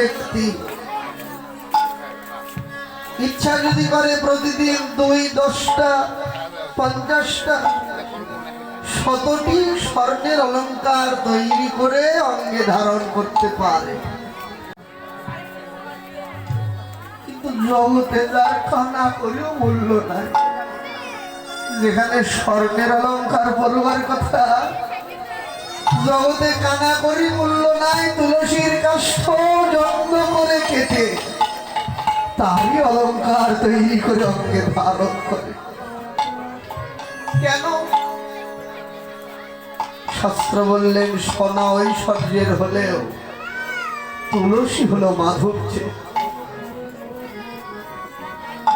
ব্যক্তি ইচ্ছা যদি করে প্রতিদিন 2-10টা 50টা 100টি স্বর্ণের অলংকার তৈরি করে অঙ্গে ধারণ করতে পারে, কিন্তু জগতে যার কানা করেও মূল্য নাই। যেখানে স্বর্ণের অলংকার পরবার কথা, জগতে কানা করি মূল্য নাই। তুলসীর কাষ্ঠ যত্ন করে কেটে তারই অলংকার তৈরি করে অঙ্গে ধারণ করে। কেন? শাস্ত্র বললেন সোনা ঐশ্বর্যের হলেও তুলসী হলো মাধুর্য।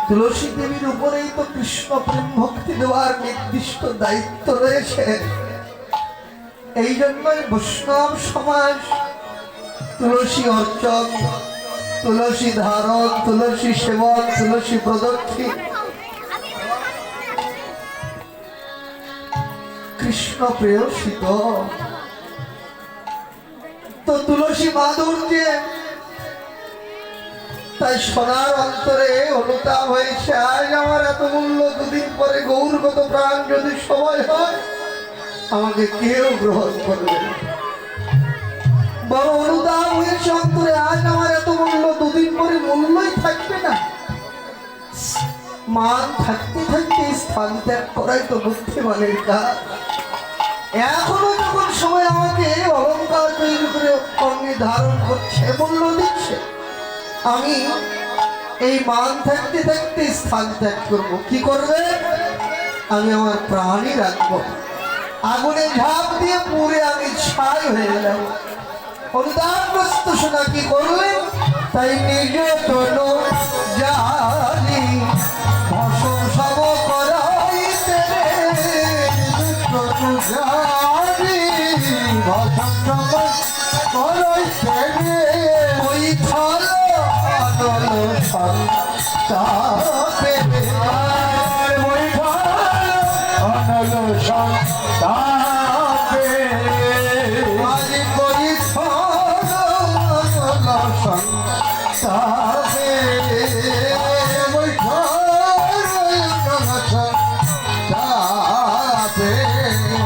তুলসী দেবীর উপরেই তো কৃষ্ণ প্রেম ভক্তি দেওয়ার নির্দিষ্ট দায়িত্ব রয়েছে। এই জন্যই বৈষ্ণব সমাজ তুলসী অর্চন, তুলসী ধারণ, তুলসী সেবন, তুলসী প্রদক্ষিণ কৃষ্ণ প্রেয়সিত। তো তুলসী মাধুর্যে তাই সোনার অন্তরে অনুতাপ হয়েছে, আজ আমার এত মূল্য, দুদিন পরে গৌরগত প্রাণ যদি সময় হয় আমাকে কেউ গ্রহণ করবে না। বড় অনুতাপ হয়েছে অন্তরে, আজ আমার এত মূল্য, দুদিন পরে মূল্যই থাকবে না। মান থাকতে থাকতে স্থান ত্যাগ করাই তো বুদ্ধিমানের কাজ। এখনো যখন সময় আমাকে অলংকার তৈরি করে অঙ্গে ধারণ করছে, মূল্য দিচ্ছে, আমি এই মান থাকতে থাকতে স্থান ত্যাগ করবো। কি করবে? আমি আমার প্রাণই রাখবো। আগুনে ঝাঁপ দিয়ে পুড়ে আমি ছাই হয়ে গেলাম। অনুদানগ্রস্ত সোনা কি করলেন? তাই নিজ তনু জানি ভস্ম সম করাইতে, তনু জানি ভস্ম করাইতে, ওই থল অনল সন্তাপে, ওই থল অনল সন্তাপে, আজি কই থল অনল সন্তাপে, ওই থল অনল সন্তাপে,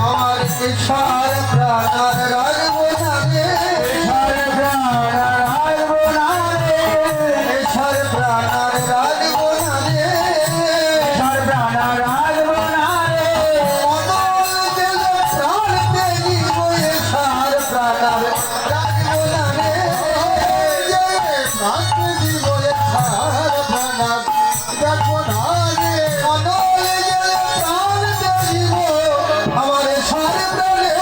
আমার ইচ্ছার প্রাণার রাখবো না রে, ইচ্ছার প্রাণার রাখবো না রে, ইচ্ছার প্রাণার রাখবো না রে, ইচ্ছার প্রাণার রাখবো না রে, মনল গেল প্রাণ দেব, ইচ্ছার প্রাণার রাখবো না রে, প্রাণ দেব, ইচ্ছার প্রাণার রাখবো না রে, মনল গেল প্রাণ দেব, আমার ইচ্ছার প্রাণের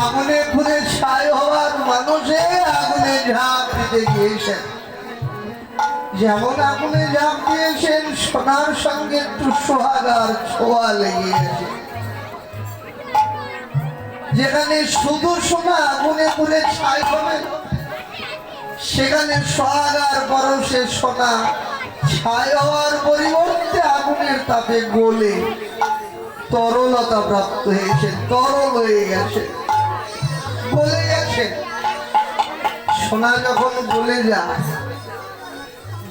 আগুনে পুড়ে ছাই হওয়ার মানুষে আগুনে ঝাঁপ দিতে গিয়েছেন। যেমন আগুনে ঝাঁপ দিয়েছেন, সোনার সঙ্গে একটু সোহাগার ছোঁয়া লেগেছে। যেখানে শুধু সোনা আগুনে পুড়ে ছাই হবে, সেখানে সোহাগার পরশে সোনা ছাই হওয়ার পরিবর্তে আগুনের তাপে গলে তরলতা প্রাপ্ত হয়েছে, তরল হয়ে গেছে, গলে গেছে। সোনা যখন গলে যায়,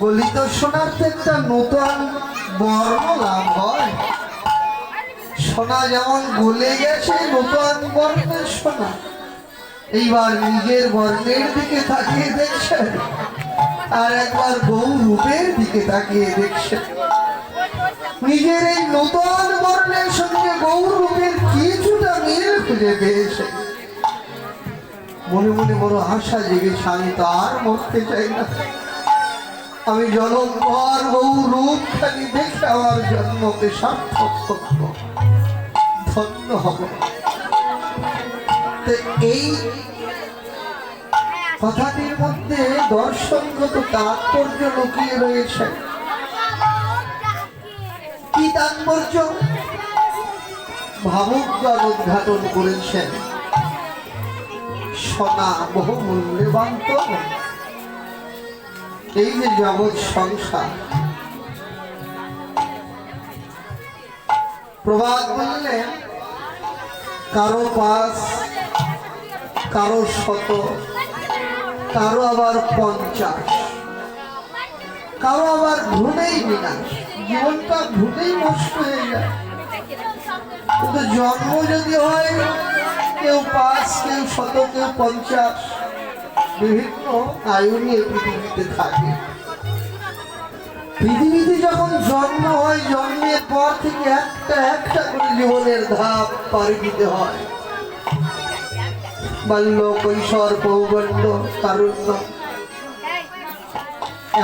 গলিত সোনার তো একটা নতুন বর্ণ লাভ হয়। সোনা যেমন গলে গেছে, নতুন বর্ণের সোনা। এইবার নিজের বর্ণের দিকে তাকিয়ে দেখছেন, আর একবার বউ রূপের দিকে তাকিয়ে দেখছেন। নিজের এই নতুন বর্ণের সঙ্গে গৌর রূপের কিছুটা মিল খুঁজে পেয়েছে। মনে মনে বড় আশা জেগেছে, আমি তো আর মরতে চাই না, আমি জনম পর বহু রূপ খালি দেখে আমার জন্মকে সার্থক করব, ধন্য হব। এই কথাটির মধ্যে দর্শনগত তাৎপর্য লুকিয়ে রয়েছে। কি তাৎপর্য ভাবুকগণ উদ্ঘাটন করেছেন। সোনা বহু মূল্যবান তো, এই যে জগৎ সংসার, প্রবাদ বললেন কারো ৫, কারো ১০০, কারো আবার ৫০, কারো আবার ভুলেই বিনাশ। জীবনটা ভুলেই নষ্ট হয়ে যায়। কিন্তু জন্ম যদি হয় কেউ ৫, কেউ ১০০, কেউ ৫০, বিভিন্ন আয়ু নিয়ে পৃথিবীতে থাকে। পৃথিবীতে যখন জন্ম হয়, জন্মের পর থেকে একটা একটা করে জীবনের ধাপ পাড়ি দিতে হয়। বাল্য, কৈশোর, পৌগণ্য, তারুণ্য,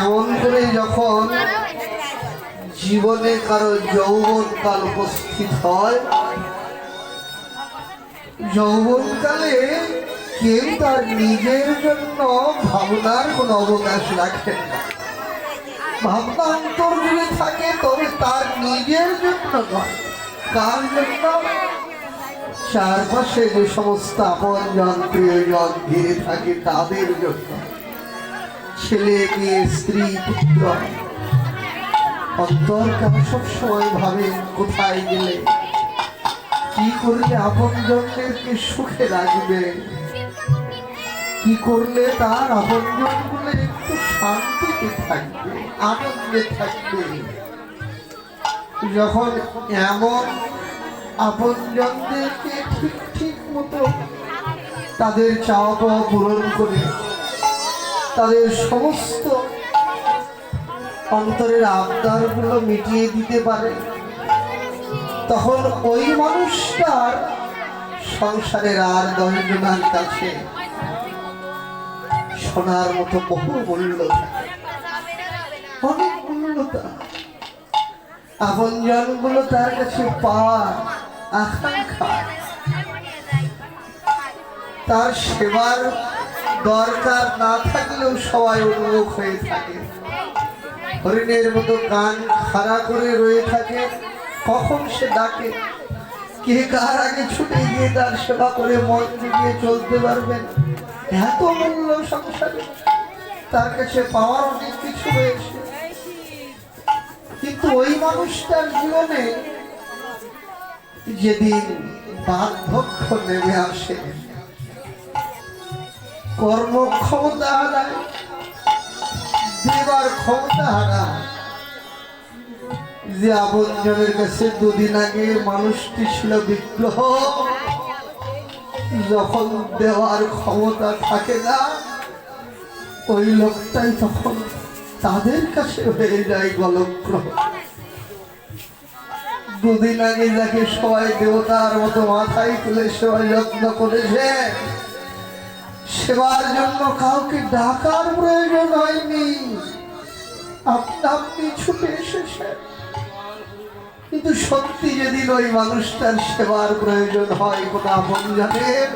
এমন করে যখন জীবনে কারো যৌবনকাল উপস্থিত হয়, যৌবনকালে কেউ তার নিজের জন্য ভাবনার কোনো অবকাশ রাখেন না। ভাবনা অন্তর জুড়ে থাকে, তবে তার নিজের জন্য নয়। কার জন্য? চারপাশে যে সমস্ত আপনজন, প্রিয়জন ঘিরে থাকে তাদের জন্য। ছেলে, মেয়ে, স্ত্রী, পুত্র, অন্তর কেন সবসময় ভাবে কোথায় গেলে কি করলে আপনজনদেরকে সুখে রাখবে, কি করলে তার আপনজনগুলো একটু শান্তিতে থাকবে, আনন্দে থাকবে। যখন এমন আপনজনদেরকে ঠিক ঠিক মতো তাদের চাওয়া পাওয়া পূরণ করে তাদের সমস্ত অন্তরের আবদারগুলো মিটিয়ে দিতে পারে, তখন ওই মানুষটার সংসারের আর ১০ জনের কাছে সোনার মতো বহু মূল্য থাকে, অনেক মূল্যতা। আপনজনগুলো তার কাছে পাওয়ার আকাঙ্ক্ষা, তার সেবার দরকার না থাকলেও সবাই উন্মুখ হয়ে থাকে। হরিণের মতো কান খাড়া করে রয়ে থাকে, কখন সে ডাকে, কে কার আগে ছুটে গিয়ে তার সেবা করে মন জুগিয়ে চলতে পারবেন। এত মূল্য সংসারে, তার কাছে পাওয়ার অনেক কিছু রয়েছে। কিন্তু ওই মানুষটার জীবনে যেদিন বার্ধক্য নেমে আসে, কর্মক্ষমতা হারায়, দেবার ক্ষমতা হারায়। যে আপনজনের কাছে ২ দিন আগে মানুষটি ছিল বিগ্রহ, যখন দেওয়ার ক্ষমতা থাকে না, ওই লোকটাই তখন তাদের কাছে হয়ে যায় গলগ্রহ। ২ দিন আগে যাকে সবাই দেবতার মতো মাথায় তুলে সেবা যত্ন করেছে, সেবার জন্য কাউকে ডাকার প্রয়োজন হয়নি, আপনি ছুটে এসেছে। কিন্তু সত্যি যেদিন ওই মানুষটার সেবার প্রয়োজন হয় কোনো আপনজনের,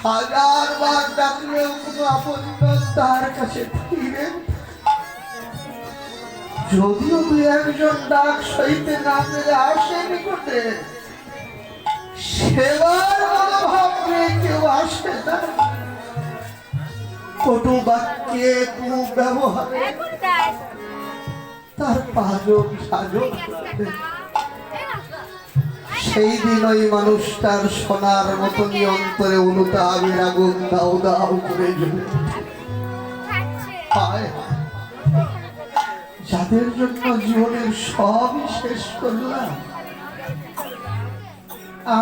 ১০০০ বার ডাকলেও কোনো আপনজন তার কাছে ফিরে। যদিও ২-১ ডাক সইতে না পেরে আসে নিকটে, সেবার মনোভাব নিয়ে কেউ আসে না। কটু বাক্যে, কুব্যবহারে তার পাজন সাজন। সেই দিন ওই মানুষটার সোনার মতনই অন্তরে অনুতাপের আগুন দাউ দাউ করে জ্বলে। যাদের জন্য জীবনের সবই শেষ করলাম,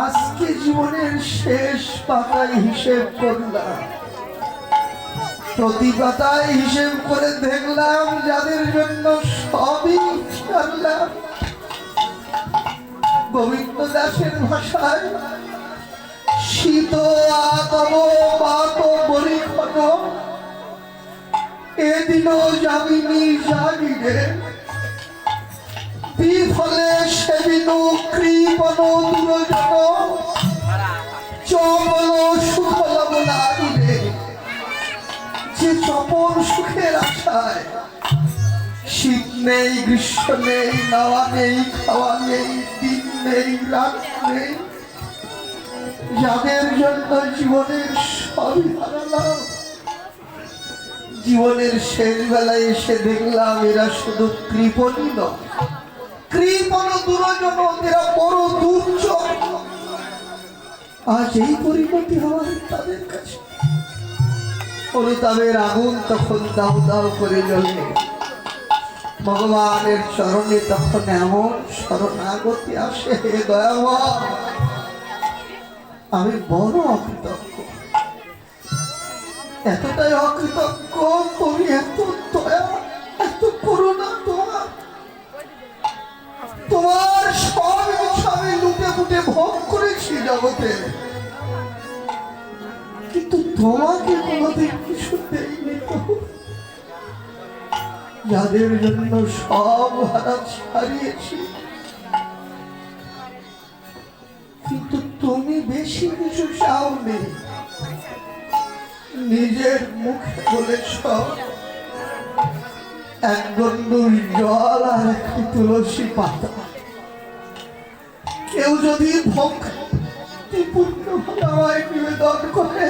আজকে জীবনের শেষ পাতায় হিসেব করলাম, প্রতি পাতায় হিসেব করে দেখলাম যাদের জন্য সবই ছাড়লাম। গোবিন্দ দাসের ভাষায় শীত আতব পাত বরিক্ষণ এদিনও যাবিনি জাগিরে, বিফলে সেদিনও কৃপণ দুরজন চপল সুখ লবণাদিরে। যে চপল সুখের আশায় শীত নেই, গ্রীষ্ম নেই, নাওয়া নেই, খাওয়া নেই, দিন নেই, রাত নেই, যাদের জন্য জীবনের সবই হারালাম, জীবনের শেষ বেলায় এসে দেখলাম এরা শুধু কৃপণই নয়, কৃপণ দুর্জন, এরা বড় দুর্যোগ। আজ এই পরিণতি হওয়ার তাদের কাছে। অনুতাপের আগুন তখন দাউ দাউ করে জ্বলে। ভগবানের চরণে তখন এমন শরণাগতি আসে, হে দয়াময়, আমি বড় অকৃতজ্ঞ, এতটাই অকৃতজ্ঞ, তুমি এত দয়া, এত করুণা, তোমার সব কিছু আমি লুটে পুটে ভোগ করেছি জগতে, কিন্তু তোমাকে কোনোদিন কিছু দেয়নি। যাদের জন্য সব হারিয়েছি, কিন্তু তুমি বেশি কিছু চাওনি, নিজের মুখে বলেছ এক গন্ডুর জল আর একটি তুলসী পাতা, কেউ যদি ভক্তিপূর্ণভাবে আমায় নিবেদন করে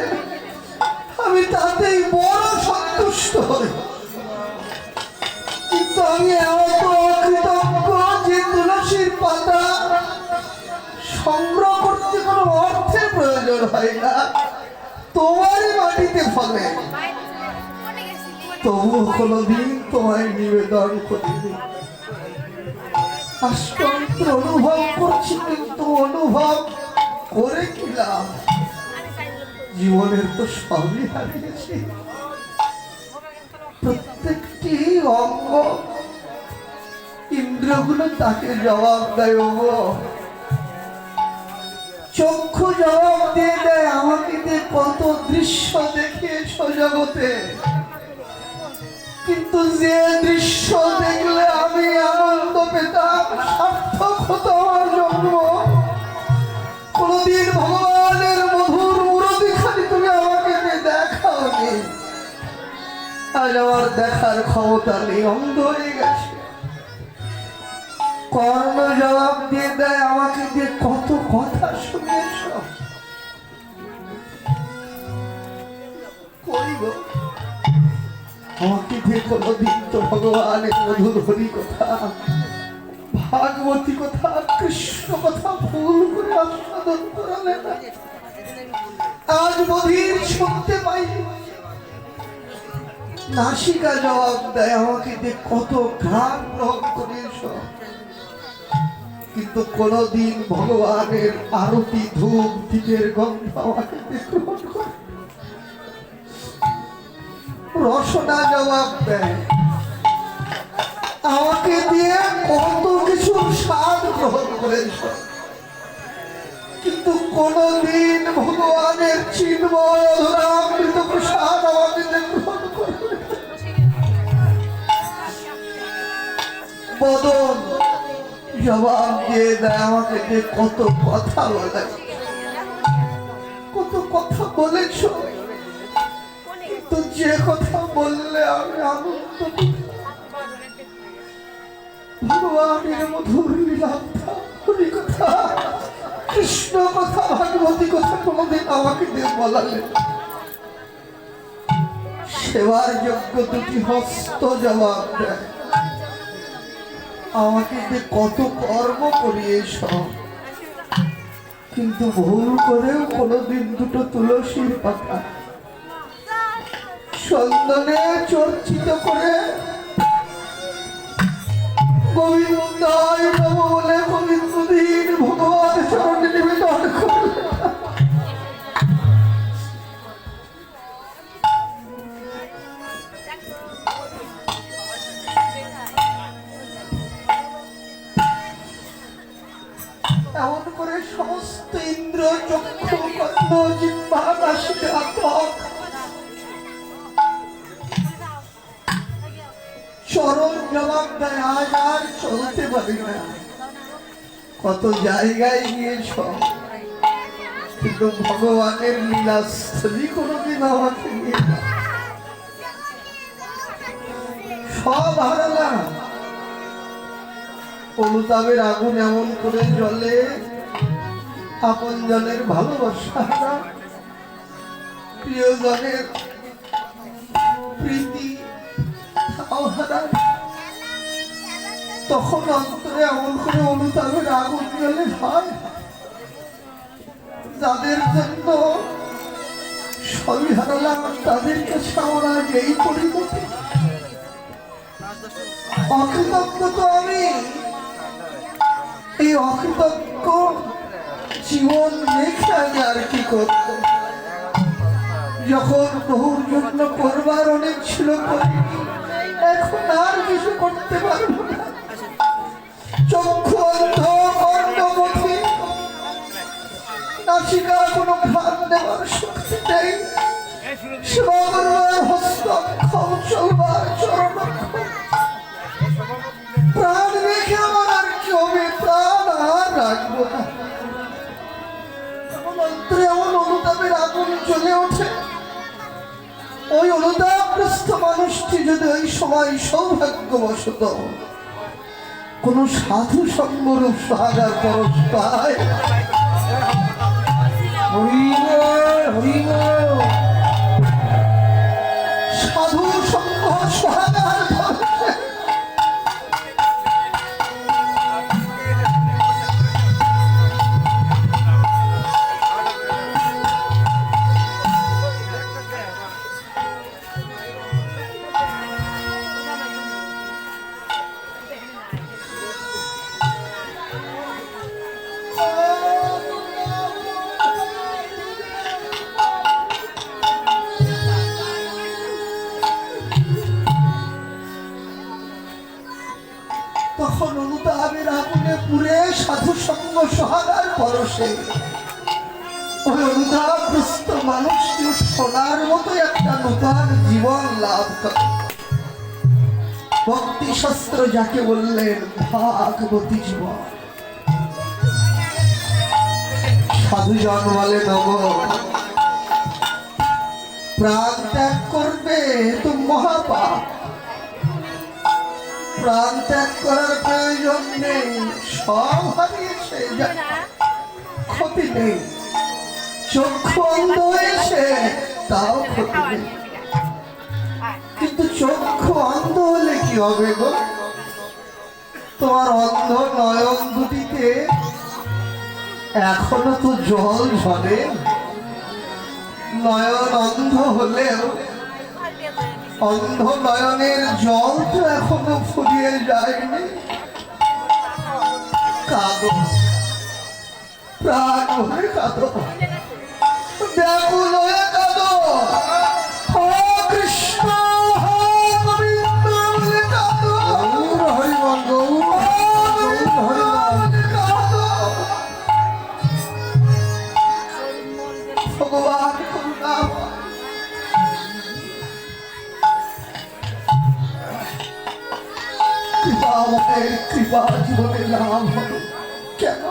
আমি তাতেই বড় সন্তুষ্ট হই। কিন্তু আমি এত অকৃতজ্ঞ যে তুলসীর পাতা সংগ্রহ করতে কোনো অর্থের প্রয়োজন হয় না, তোমারই মাটিতে ফলে, তবুও কোনোদিন তোমায় নিবেদন করিনি। আশ্চর্য অনুভব করছি, কিন্তু অনুভব করে কি লাভ? জীবনের তো সবই হারিয়েছি, প্রত্যেকটি অঙ্গ ইন্দ্রিয়গুলো তাকে জবাব দেয়, চক্ষু জবাব দিয়ে দেয় আমাকে দিয়ে কত দৃশ্য দেখিয়েছ জগতে, কিন্তু যে দৃশ্য দেখলে আমি আনন্দ পেতাম, সার্থক হতো আমার জন্ম, কোনদিন ভগবানের মধুর মূরতি খালি তুমি আমাকে দেখাওনি। আজ আমার দেখার ক্ষমতা নেই, অন্ধ হয়ে গেছে। কর্ণ জবাব দিয়ে দেয় আমাকে দিয়ে কত কথা শুনিয়েছ, কইব আমাকে দিয়ে কোনদিন তো ভগবানের মধুর হরি কথা, ভাগবতী কথা, কৃষ্ণ কথা ভুল করে আস্বাদন করালে না। আজ বধির শুনতে পাই, নাসিকা জবাব দেয় আমাকে দিয়ে কত ঘ্রাণ গ্রহণ করেছ, কিন্তু কোনদিন ভগবানের আরতি ধূপ দীপের গন্ধ আমাকে দিয়ে গ্রহণ করে। রসনা জবাব দেয় আমাকে দিয়ে কত কিছু স্বাদ গ্রহণ করেছ, কিন্তু কোনদিন ভগবানের চিন্ময় অধরামৃত প্রসাদ আমাকে দিয়ে গ্রহণ করে। বদন জবাব দিয়ে দেয় আমাকে দিয়ে কত কথা বলে, কত কথা বলেছ, কিন্তু যে কথা বললে আমি আনন্দ ভগবানের মধুর লীলাথা, হরি কথা, কৃষ্ণ কথা, ভাগবতী কথা কোনদিন আমাকে দিয়ে বলালে। সেবার যোগ্য দুটি হস্ত জবাব দেয় আমাকে দিয়ে কত কর্ম করিয়েছ, কিন্তু ভুল করেও কোনদিন দুটো তুলসীর পাতা চন্দনে চর্চিত করে গোবিন্দায় নমঃ বলে গোবিন্দদিন ভগবান চরণে নিবেদন করলে। এমন করে সমস্ত ইন্দ্র, চক্ষু, কর্ণ, জিহ্বা, নাসিকা, ত্বক, চরণ জবাব দেয় আজ আর চলতে পারি না। কত জায়গায় গিয়েছ, কিন্তু ভগবানের লীলাস্থলী কোনদিন আমাকে নিয়ে, ส সব হারালাম, ส হারালাম, কিন্তু তোমার তোমার কথা কথা বললে আমি আনন্দ পেতাম। অনুতাপের আগুন এমন করে জ্বলে, আপন জনের ভালোবাসা হারা, প্রিয়জনের প্রীতি তাও হারা। তখন অন্তরে এমন করে অনুতাপের আগুন জ্বলে, হয় যাদের জন্য সবই হারালাম, তাদের কাছে আমরা এই পরিণতি। অকৃতজ্ঞ তো আমি, এই অকৃতজ্ঞ জীবন রেখে আমি আর কি করব? যখন বহুর জন্য করবার অনেক ছিল, এখন আর কিছু করতে পারবো না। চক্ষু অন্ধ, কর্ণবতী, নাসিকা কোনো ঘ্রাণ দেওয়ার শক্তি নেই, সেবা করবার হস্তক্ষম, চলবার চরণক্ষম। প্রাণ রেখে আমার আর কি হবে? প্রাণ আর রাখবো না। অন্তরে এমন অনুতাপের আগুন জ্বলে ওঠে। ওই অনুতাপগ্রস্ত মানুষটি যদি ওই সময় সৌভাগ্যবশত কোন সাধু সঙ্গরূপ সোহাগার পরশ পায়, সাধু সঙ্গ সোহাগার পরশে তখন অনুতাপের আগুনে পুড়ে সাধু সঙ্গ সোহাগার পরশে ওই অনুতাপগ্রস্ত মানুষটি সোনার মতো একটা নতুন জীবন লাভ করে। ভক্তি শাস্ত্র যাকে বললেন ভাগবতী জীবন। সাধু জন্মালে নব প্রাণ ত্যাগ করবে তো মহাপাপ। প্রাণ ত্যাগ করার প্রয়োজন নেই, সব হারিয়েছে, ক্ষতি নেই। চক্ষু অন্ধ হয়েছে, তাও ক্ষতি নেই। কিন্তু চক্ষু অন্ধ হলে কি হবে গো? তোমার অন্ধ নয়ন দুটিতে এখনো তো জল ঝরে। নয়ন অন্ধ হলেও অন্ধ নয়নের জল তো এখনো ফুরিয়ে যায়নি। কাঁদো, প্রাণ হয়ে কাঁদো, ব্যাকুল হয়ে কাঁদো, কৃষ্ণ গোবিন্দ বলে কাঁদো, হরিবল ভগবান করুণা। কৃপা জীবনে লাভ হবে কেন?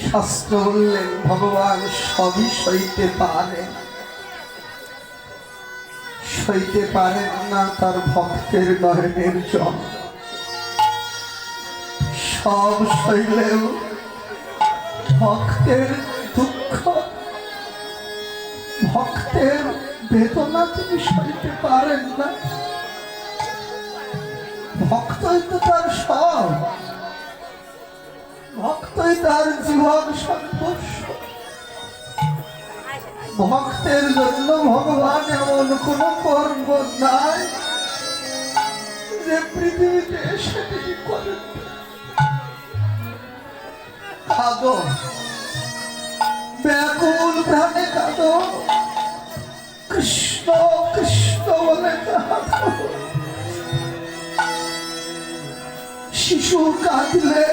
শাস্ত্র বললেন ভগবান সবই সইতে পারেন, সইতে পারেন না তার ভক্তের নয়নের জল। সব সইলেও ভক্তের দুঃখ, ভক্তের বেদনা তিনি সইতে পারেন না। ভক্তই তো তার সব, ভক্তই তার জীবন সর্বস্ব। ভক্তের জন্য ভগবান এমন কোন কর্ম নাই যে পৃথিবীতে এসে তিনি করেন। কাঁদো, ব্যাকুল প্রাণে কাঁদো, কৃষ্ণ কৃষ্ণ বলে কাঁদো। শিশু কাঁদলে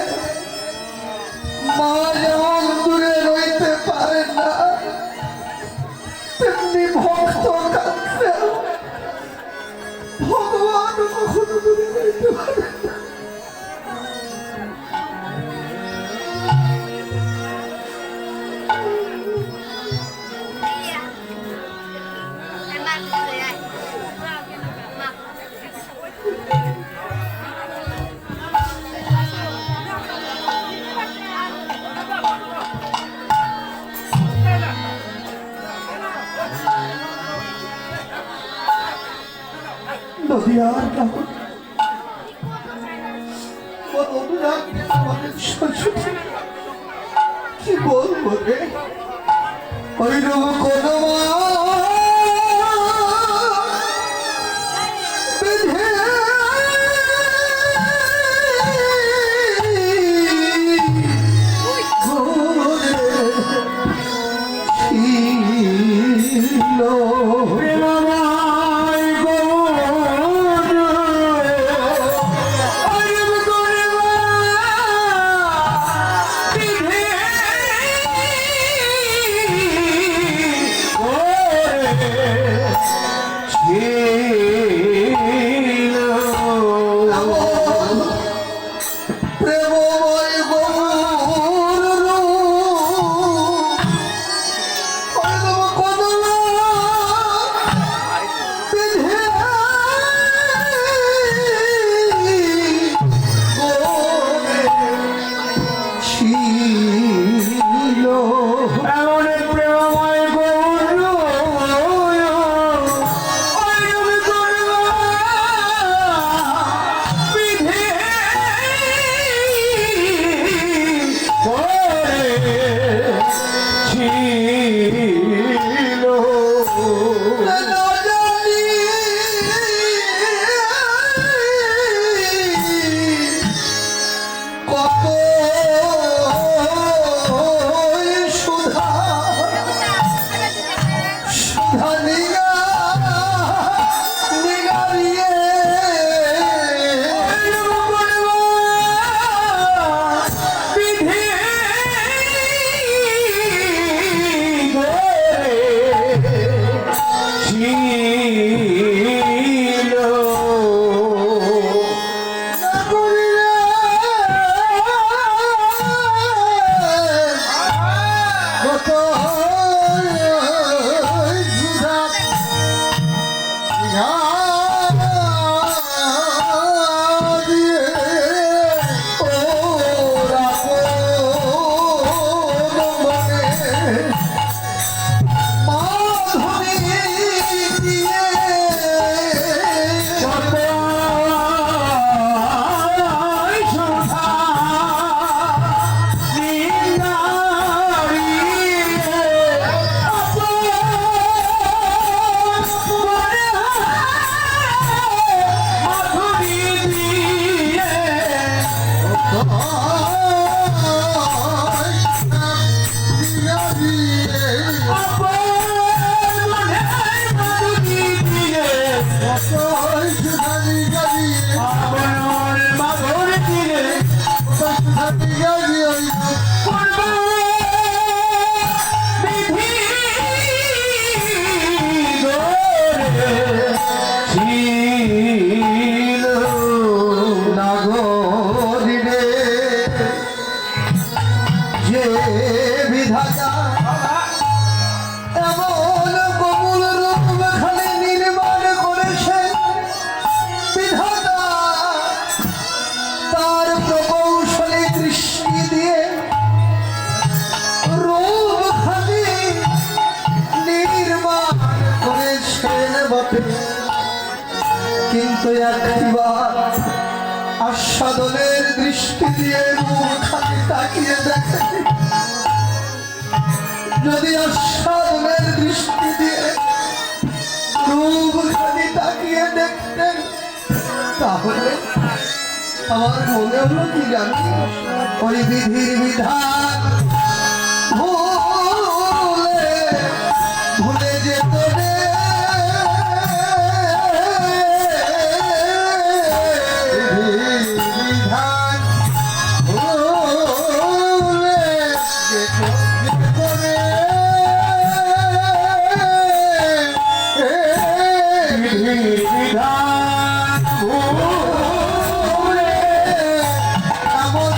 মা যেমন দূরে রইতে পারে না, তেমনি ভক্ত কাঁদলে ভগবান কখনো দূরে রইতে পারে না। যদি আর কাউকে বড় অনুরাগ আমাদের শ্বশুর কি বলবো রে ওই রূপ কোনো কিন্তু একবার আস্বাদনের দৃষ্টি দিয়ে মুখখানি তাকিয়ে দেখে, যদি আস্বাদনের দৃষ্টি দিয়ে মুখখানি তাকিয়ে দেখতেন তাহলে আমার মনে হলো কি জানি ওই বিধির বিধান ভুলে ভুলে যেত রে। এমন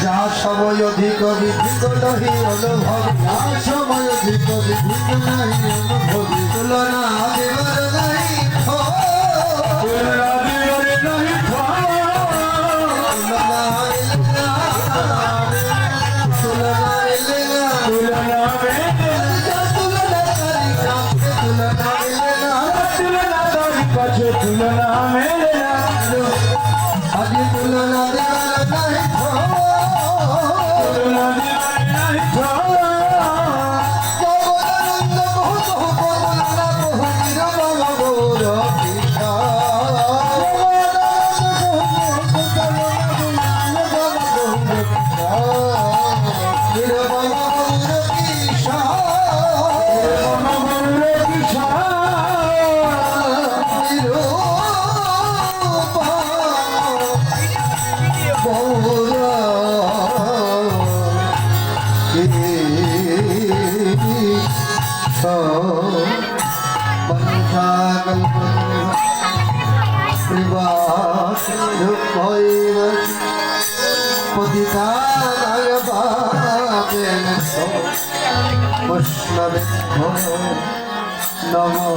যা সময় অধিক বিধিত নহি অনুভব, যা সময় অধিক বিধিত নহি অনুভব, তুলনা দেবার নাই তুলনা দেবার নাই তুলনা মেলে না আগে তুলনা দেবার নাই তুলনা দেবার নাই জগদানন্দ বহু বহু করুণা বহু নিরবল গৌর কৃষ্ণ নিরবল গৌর কৃষ্ণ নমো